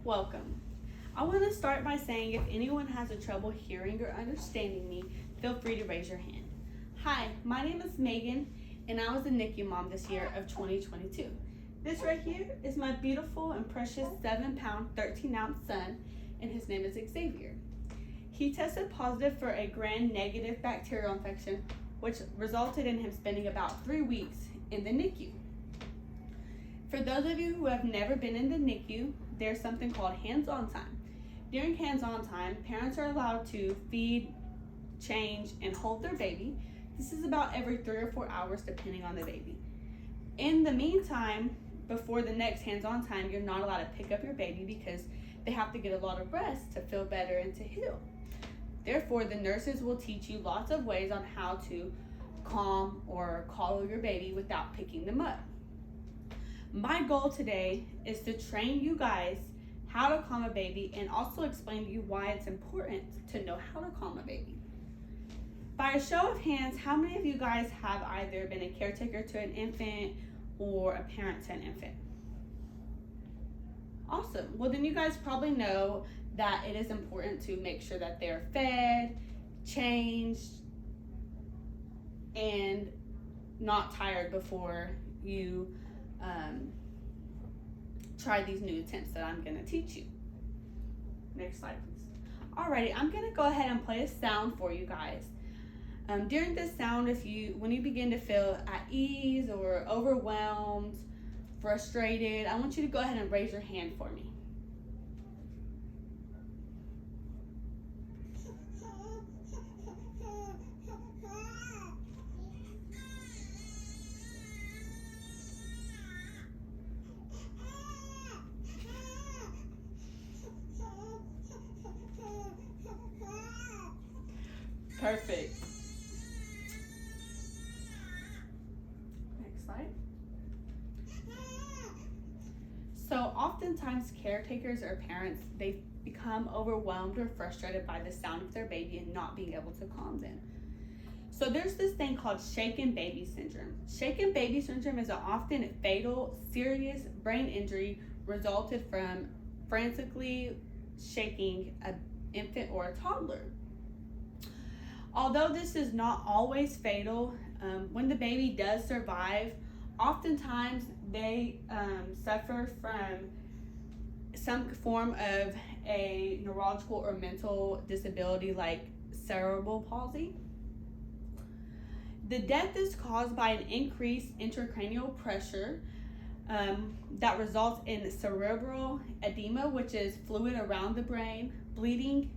Welcome. I want to start by saying if anyone has a trouble hearing or understanding me, feel free to raise your hand. Hi, my name is Megan, and I was a NICU mom this year of 2022. This right here is my beautiful and precious 7-pound, 13-ounce son, and his name is Xavier. He tested positive for a gram-negative bacterial infection, which resulted in him spending about 3 weeks in the NICU. For those of you who have never been in the NICU, there's something called hands-on time. During hands-on time, parents are allowed to feed, change, and hold their baby. This is about every 3 or 4 hours depending on the baby. In the meantime, before the next hands-on time, you're not allowed to pick up your baby because they have to get a lot of rest to feel better and to heal. Therefore, the nurses will teach you lots of ways on how to calm or coddle your baby without picking them up. My goal today is to train you guys how to calm a baby and also explain to you why it's important to know how to calm a baby. By a show of hands, how many of you guys have either been a caretaker to an infant or a parent to an infant? Awesome. Well, then you guys probably know that it is important to make sure that they're fed, changed, and not tired before you try these new attempts that I'm going to teach you. Next slide, please. Alrighty, I'm going to go ahead and play a sound for you guys. During this sound, when you begin to feel at ease or overwhelmed, frustrated, I want you to go ahead and raise your hand for me. Perfect. Next slide. So oftentimes caretakers or parents, they become overwhelmed or frustrated by the sound of their baby and not being able to calm them. So there's this thing called shaken baby syndrome. Shaken baby syndrome is an often fatal, serious brain injury resulted from frantically shaking an infant or a toddler. Although this is not always fatal, when the baby does survive, oftentimes they suffer from some form of a neurological or mental disability like cerebral palsy. The death is caused by an increased intracranial pressure that results in cerebral edema, which is fluid around the brain, bleeding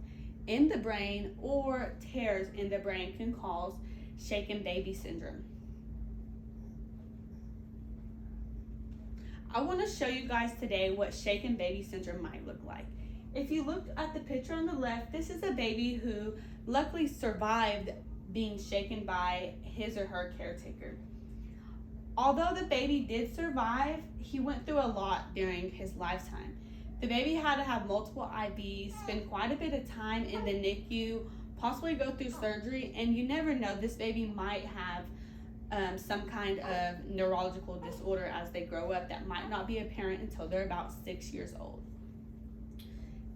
in the brain, or tears in the brain can cause shaken baby syndrome. I want to show you guys today what shaken baby syndrome might look like. If you look at the picture on the left, this is a baby who luckily survived being shaken by his or her caretaker. Although the baby did survive, he went through a lot during his lifetime. The baby had to have multiple IVs, spend quite a bit of time in the NICU, possibly go through surgery, and you never know, this baby might have some kind of neurological disorder as they grow up that might not be apparent until they're about 6 years old.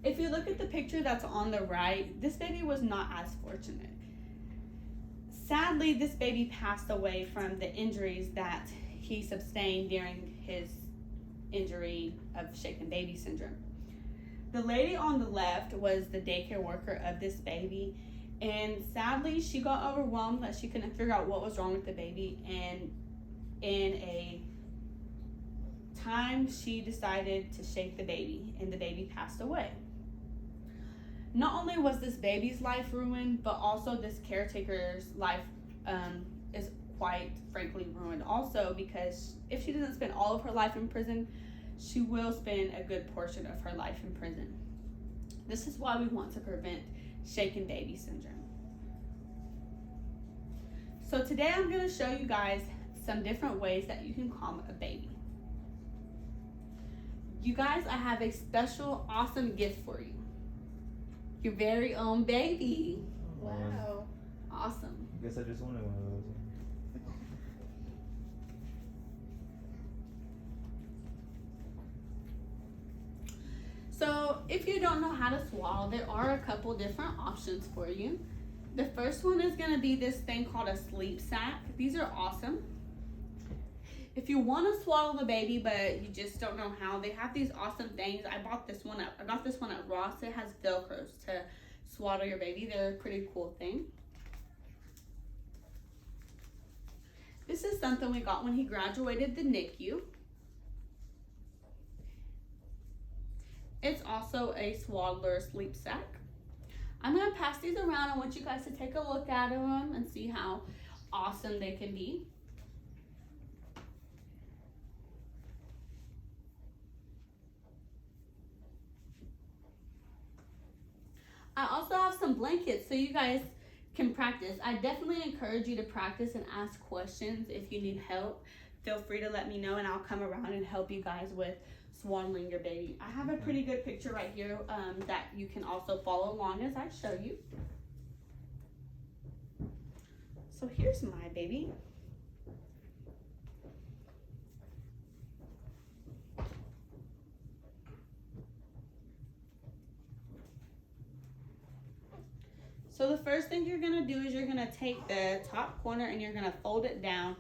If you look at the picture that's on the right, this baby was not as fortunate. Sadly, this baby passed away from the injuries that he sustained during his injury of shaken baby syndrome. The lady on the left was the daycare worker of this baby, and sadly she got overwhelmed that she couldn't figure out what was wrong with the baby, and in a time she decided to shake the baby, and the baby passed away. Not only was this baby's life ruined, but also this caretaker's life is quite frankly ruined also, because if she doesn't spend all of her life in prison, she will spend a good portion of her life in prison. This is why we want to prevent shaken baby syndrome. So today I'm going to show you guys some different ways that you can calm a baby. You guys, I have a special awesome gift for you. Your very own baby. Wow. Awesome. I guess I just wanted one of those. So if you don't know how to swaddle, there are a couple different options for you. The first one is going to be this thing called a sleep sack. These are awesome. If you want to swaddle the baby, but you just don't know how, they have these awesome things. I got this one at Ross. It has Velcros to swaddle your baby. They're a pretty cool thing. This is something we got when he graduated the NICU. It's also a swaddler sleep sack. I'm going to pass these around. I want you guys to take a look at them and see how awesome they can be. I also have some blankets so you guys can practice. I definitely encourage you to practice and ask questions. If you need help, feel free to let me know and I'll come around and help you guys with swaddling your baby. I have a pretty good picture right here that you can also follow along as I show you. So here's my baby. So the first thing you're gonna do is you're gonna take the top corner and you're gonna fold it down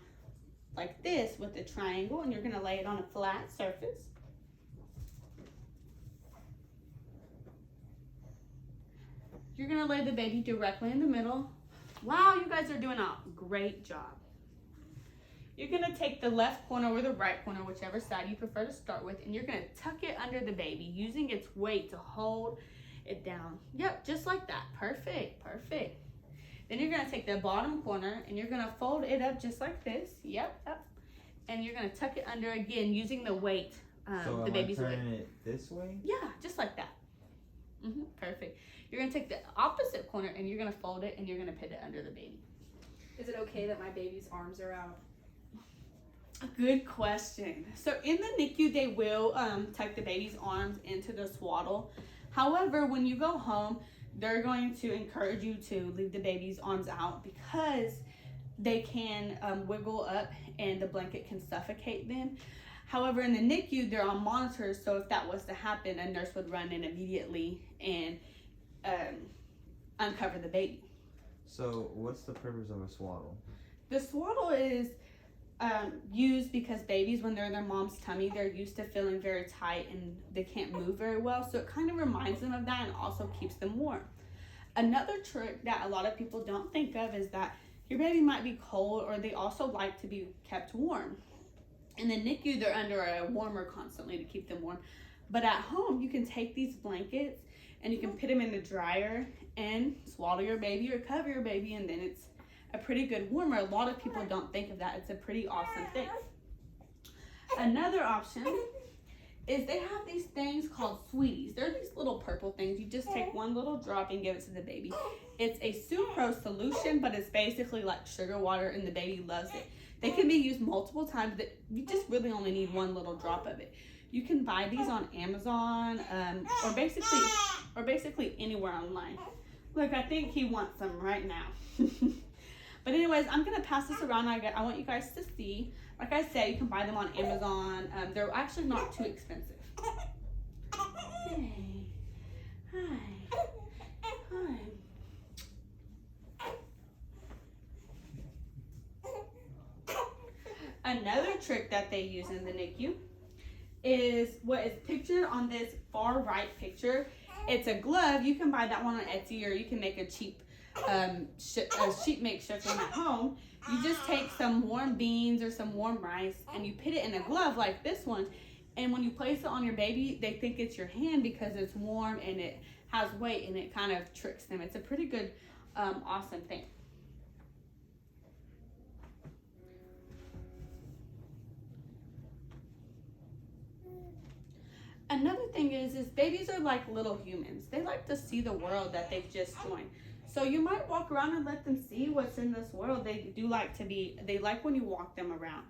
like this with the triangle, and you're gonna lay it on a flat surface. You're gonna lay the baby directly in the middle. Wow, you guys are doing a great job. You're gonna take the left corner or the right corner, whichever side you prefer to start with, and you're gonna tuck it under the baby using its weight to hold it down. Yep, just like that. Perfect, perfect. Then you're gonna take the bottom corner and you're gonna fold it up just like this. Yep, up. And you're gonna tuck it under again using the weight, the baby's weight. So am I turning it this way? Yeah, just like that. Perfect. You're gonna take the opposite corner and you're gonna fold it and you're gonna put it under the baby. Is it okay that my baby's arms are out? Good question. So in the NICU, they will tuck the baby's arms into the swaddle. However, when you go home, they're going to encourage you to leave the baby's arms out because they can wiggle up and the blanket can suffocate them. However, in the NICU, they're on monitors, so if that was to happen, a nurse would run in immediately and uncover the baby. So what's the purpose of a swaddle? The swaddle is used because babies, when they're in their mom's tummy, they're used to feeling very tight and they can't move very well. So it kind of reminds them of that and also keeps them warm. Another trick that a lot of people don't think of is that your baby might be cold, or they also like to be kept warm. In the NICU, they're under a warmer constantly to keep them warm. But at home, you can take these blankets and you can put them in the dryer and swaddle your baby or cover your baby, and then it's a pretty good warmer. A lot of people don't think of that. It's a pretty awesome thing. Another option is they have these things called sweeties. They're these little purple things. You just take one little drop and give it to the baby. It's a sucrose solution, but it's basically like sugar water, and the baby loves it. They can be used multiple times, but you just really only need one little drop of it. You can buy these on Amazon or basically anywhere online. Look, I think he wants some right now. But anyways, I'm going to pass this around. I want you guys to see. Like I said, you can buy them on Amazon. They're actually not too expensive. Hey. Hi. Hi. Another trick that they use in the NICU is what is pictured on this far right picture. It's a glove. You can buy that one on Etsy, or you can make a cheap sheet makeshift one at home. You just take some warm beans or some warm rice and you put it in a glove like this one, and when you place it on your baby, they think it's your hand because it's warm and it has weight, and it kind of tricks them. It's a pretty good awesome thing. Another thing is babies are like little humans. They like to see the world that they've just joined. So you might walk around and let them see what's in this world. They like when you walk them around.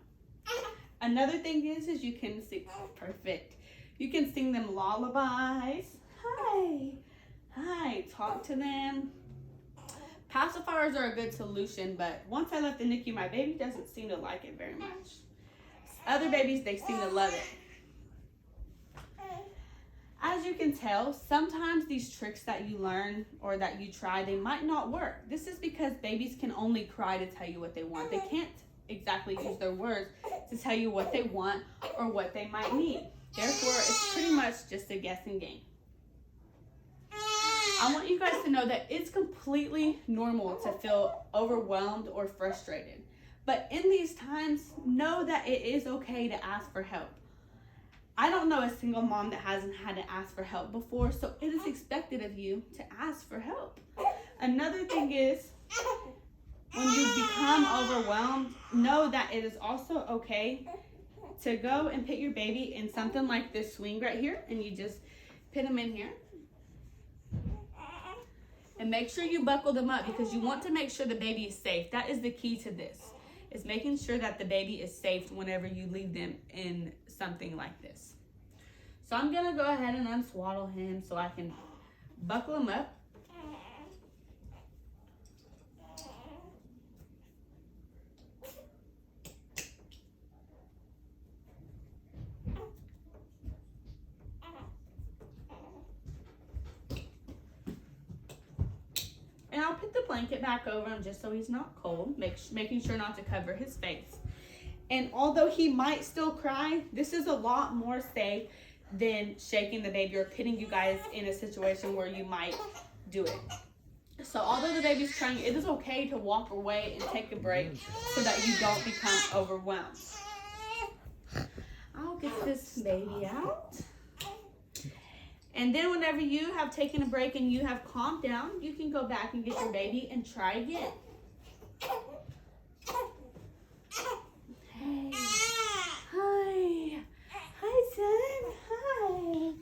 Another thing is you can sing, perfect. You can sing them lullabies. Hi, hi, talk to them. Pacifiers are a good solution, but once I left the NICU, my baby doesn't seem to like it very much. Other babies, they seem to love it. As you can tell, sometimes these tricks that you learn or that you try, they might not work. This is because babies can only cry to tell you what they want. They can't exactly use their words to tell you what they want or what they might need. Therefore, it's pretty much just a guessing game. I want you guys to know that it's completely normal to feel overwhelmed or frustrated. But in these times, know that it is okay to ask for help. I don't know a single mom that hasn't had to ask for help before, so it is expected of you to ask for help. Another thing is, when you become overwhelmed, know that it is also okay to go and put your baby in something like this swing right here, and you just put them in here. And make sure you buckle them up because you want to make sure the baby is safe. That is the key to this, is making sure that the baby is safe whenever you leave them in something like this. So I'm gonna go ahead and unswaddle him so I can buckle him up. And I'll put the blanket back over him just so he's not cold, making sure not to cover his face. And although he might still cry, this is a lot more safe than shaking the baby or putting you guys in a situation where you might do it. So although the baby's crying, it is okay to walk away and take a break so that you don't become overwhelmed. I'll get this baby out. And then whenever you have taken a break and you have calmed down, you can go back and get your baby and try again. Hey. Hi. Hi, son. Hi.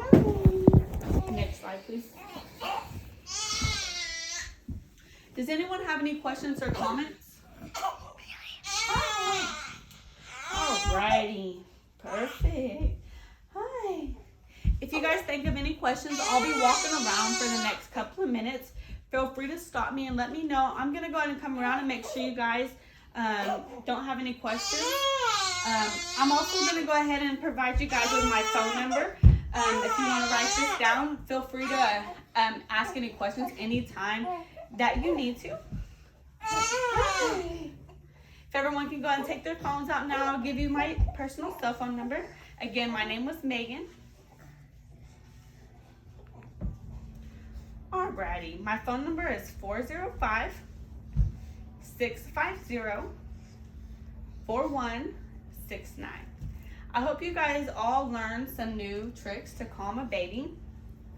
Hi. Next slide, please. Does anyone have any questions or comments? Alrighty. Perfect. Hi. If you guys think of any questions, I'll be walking around for the next couple of minutes. Feel free to stop me and let me know. I'm going to go ahead and come around and make sure you guys don't have any questions. I'm also going to go ahead and provide you guys with my phone number. If you want to write this down, feel free to ask any questions anytime that you need to. If everyone can go ahead and take their phones out now, I'll give you my personal cell phone number. Again, my name was Megan. Alrighty, my phone number is 405-650-4169. I hope you guys all learned some new tricks to calm a baby.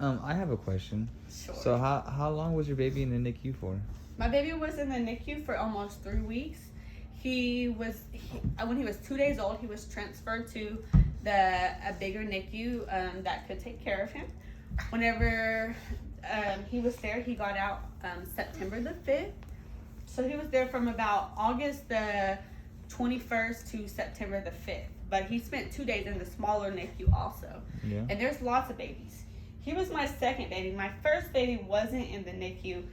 I have a question. Sure. So how long was your baby in the NICU for? My baby was in the NICU for almost 3 weeks. When he was 2 days old, he was transferred to a bigger NICU that could take care of him. Whenever he was there, he got out September the 5th. So he was there from about August the 21st to September the 5th. But he spent 2 days in the smaller NICU also. Yeah. And there's lots of babies. He was my second baby. My first baby wasn't in the NICU.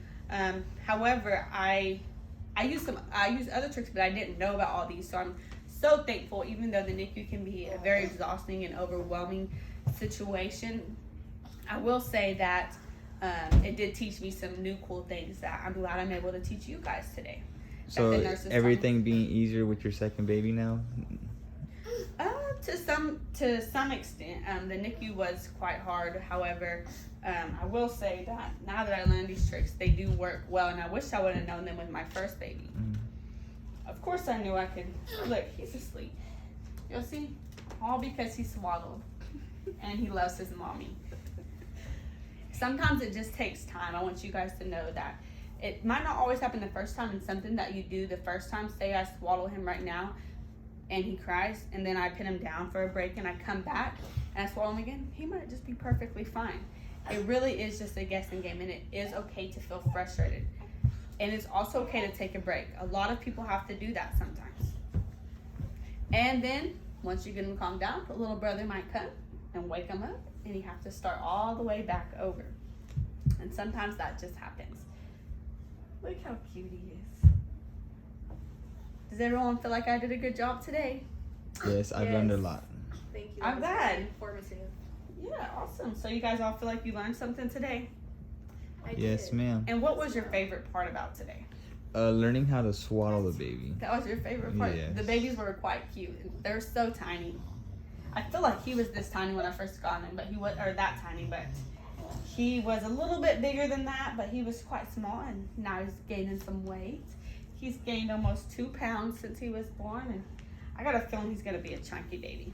However, I used other tricks, but I didn't know about all these. So I'm so thankful, even though the NICU can be a very exhausting and overwhelming situation. I will say that it did teach me some new cool things that I'm glad I'm able to teach you guys today. So everything being easier with your second baby now? To some extent, the NICU was quite hard. However, I will say that now that I learned these tricks, they do work well, and I wish I would have known them with my first baby. Of course, I knew I could. Look, he's asleep. You'll see, all because he swaddled, and he loves his mommy. Sometimes it just takes time. I want you guys to know that it might not always happen the first time, and something that you do the first time. Say I swaddle him right now, and he cries, and then I put him down for a break, and I come back and I swaddle him again, he might just be perfectly fine. It really is just a guessing game, and it is okay to feel frustrated. And it's also okay to take a break. A lot of people have to do that sometimes. And then, once you get him calmed down, the little brother might come and wake him up, and you have to start all the way back over. And sometimes that just happens. Look how cute he is. Does everyone feel like I did a good job today? Yes, I've learned a lot. Thank you. I'm glad. Informative. Yeah, awesome. So you guys all feel like you learned something today? I Yes, did. ma'am. And what was your favorite part about today? Learning how to swaddle the baby. That was your favorite part? Yes. The babies were quite cute. They're so tiny. I feel like he was this tiny when I first got him, but he was, or that tiny, but he was a little bit bigger than that, but he was quite small, and now he's gaining some weight. He's gained almost 2 pounds since he was born, and I got a feeling he's going to be a chunky baby.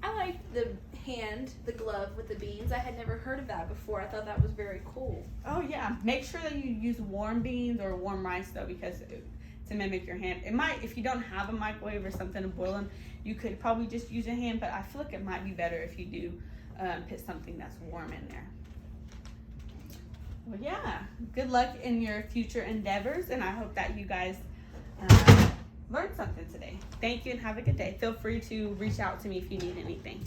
I like the glove with the beans. I had never heard of that before. I thought that was very cool. Oh yeah, make sure that you use warm beans or warm rice though, because to mimic your hand. It might, if you don't have a microwave or something to boil them, you could probably just use your hand, but I feel like it might be better if you do put something that's warm in there. Well, yeah, good luck in your future endeavors, and I hope that you guys learned something today. Thank you and have a good day. Feel free to reach out to me if you need anything.